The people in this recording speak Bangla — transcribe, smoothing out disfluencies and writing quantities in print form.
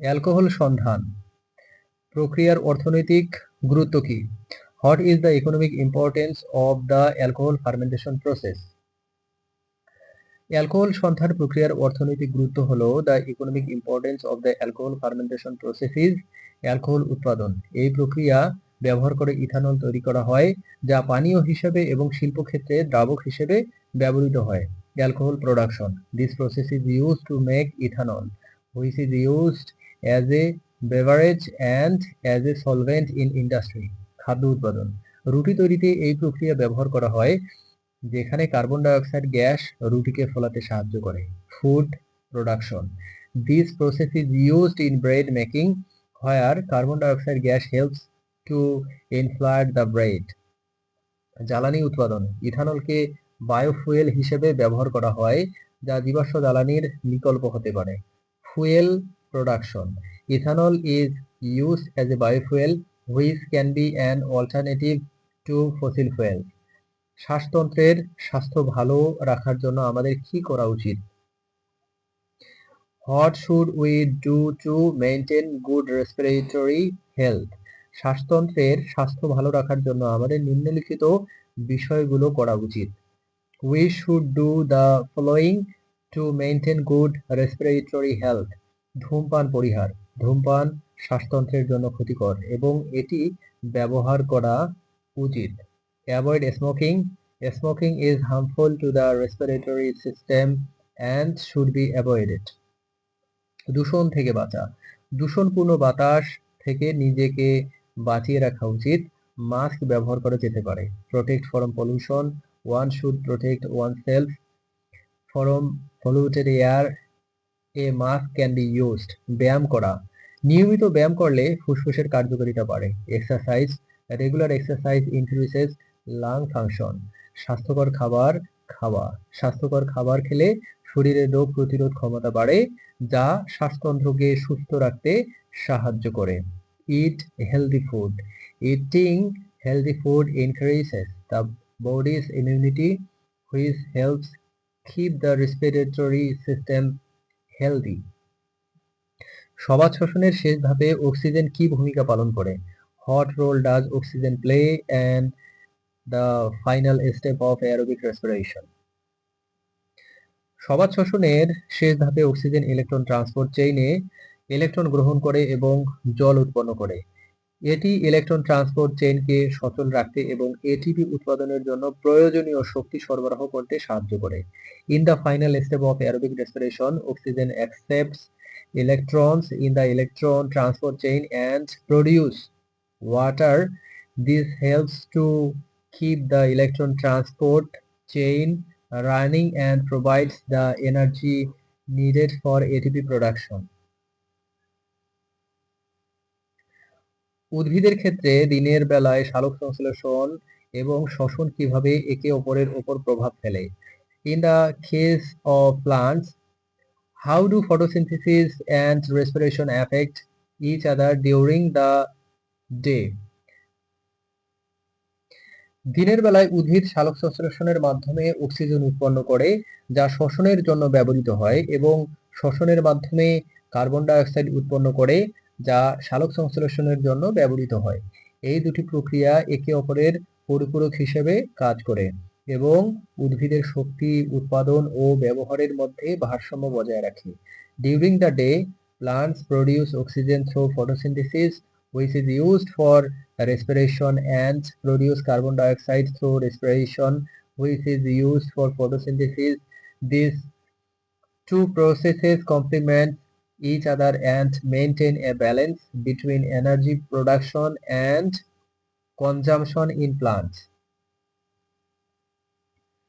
অ্যালকোহল সন্ধান প্রক্রিয়ার অর্থনৈতিক গুরুত্ব কি? What is the economic importance of the alcohol fermentation process? Alcohol সন্ধান প্রক্রিয়ার অর্থনৈতিক গুরুত্ব হলো the economic importance of the alcohol fermentation process is alcohol উৎপাদন। এই প্রক্রিয়া ব্যবহার করে ইথানল তৈরি করা হয়, যা পানীয় হিসেবে এবং শিল্পক্ষেত্রে দ্রাবক হিসেবে ব্যবহৃত হয়। Alcohol production, this process is used to make ethanol, which is used as A beverage and as a solvent in industry. খাদ্য উৎপাদন, রুটি তৈরিতে এই প্রক্রিয়া ব্যবহার করা হয়, যেখানে কার্বন ডাইঅক্সাইড গ্যাস রুটিকে ফোলাতে সাহায্য করে। Food production, this process is used in bread making, where carbon dioxide gas helps to inflate the bread. জ্বালানি উৎপাদন, ইথানলকে বায়োফুয়েল হিসেবে ব্যবহার করা হয়, যা জীবাশ্ম জ্বালানির বিকল্প হতে পারে। Fuel production, ethanol is used as a biofuel, which can be an alternative to fossil fuel. শ্বাসতন্ত্রের স্বাস্থ্য ভালো রাখার জন্য আমাদের কি করা উচিত? What should we do to maintain good respiratory health? শ্বাসতন্ত্রের স্বাস্থ্য ভালো রাখার জন্য আমাদের নিম্নলিখিত বিষয়গুলো করা উচিত। We should do the following to maintain good respiratory health. ধূমপান পরিহার, ধূমপান শ্বাসতন্ত্রের জন্য ক্ষতিকর এবং এটি ব্যবহার করা উচিত। Avoid smoking. Smoking is harmful to the respiratory system and should be avoided. দূষণ থেকে বাঁচা, দূষণপূর্ণ বাতাস থেকে নিজেকে বাঁচিয়ে রাখা উচিত। মাস্ক ব্যবহার করা যেতে পারে। Protect from pollution, one should protect one self from polluted air, A mask can be used. ব্যায়াম করা, নিয়মিত ব্যায়াম করলে ফুসফুসের কার্যকারিতা বাড়ে। Exercise, regular exercise increases lung function. স্বাস্থ্যকর খাবার খাওয়া, স্বাস্থ্যকর খাবার খেলে শরীরের রোগ প্রতিরোধ ক্ষমতা বাড়ে, যা শ্বাসতন্ত্রকে সুস্থ রাখতে সাহায্য করে। ইট healthy food, eating healthy food increases the bodies immunity, which helps keep the respiratory system healthy. সবাত শ্বসনের শেষ ধাপে অক্সিজেন কি ভূমিকা পালন করে? What role does oxygen play in the final step of aerobic respiration? সবাত শ্বসনের শেষ ধাপে অক্সিজেন ইলেকট্রন ট্রান্সপোর্ট চেইনে ইলেকট্রন গ্রহণ করে এবং জল উৎপন্ন করে। এটি ইলেকট্রন ট্রান্সপোর্ট চেইনকে সচল রাখতে এবং এটিপি উৎপাদনের জন্য প্রয়োজনীয় শক্তি সরবরাহ করতে সাহায্য করে। In the final step of aerobic respiration, oxygen accepts electrons in the electron transport chain and produce water. This helps to keep the electron transport chain running and provides the energy needed for ATP production. উদ্ভিদের ক্ষেত্রে দিনের বেলায় সালোক সংশ্লেষণ এবং শ্বসন কিভাবে একে অপরের উপর প্রভাব ফেলে? In the case of plants, how do photosynthesis and respiration affect each other during the day? দিনের বেলায় উদ্ভিদ সালোক সংশ্লেষণের মাধ্যমে অক্সিজেন উৎপন্ন করে, যা শ্বসনের জন্য ব্যবহৃত হয়, এবং শ্বসনের মাধ্যমে কার্বন ডাই অক্সাইড উৎপন্ন করে, যা সালোক সংশ্লেষণের জন্য ব্যবহৃত হয়। এই দুটি প্রক্রিয়া একে অপরের পরিপূরক হিসেবে কাজ করে এবং উদ্ভিদের শক্তি উৎপাদন ও ব্যবহারের মধ্যে ভারসাম্য বজায় রাখে। During the day, plants produce oxygen through photosynthesis, which is used for respiration, and produce carbon dioxide through respiration, which is used for photosynthesis. These two processes complement each other and maintain a balance between energy production and consumption in plants.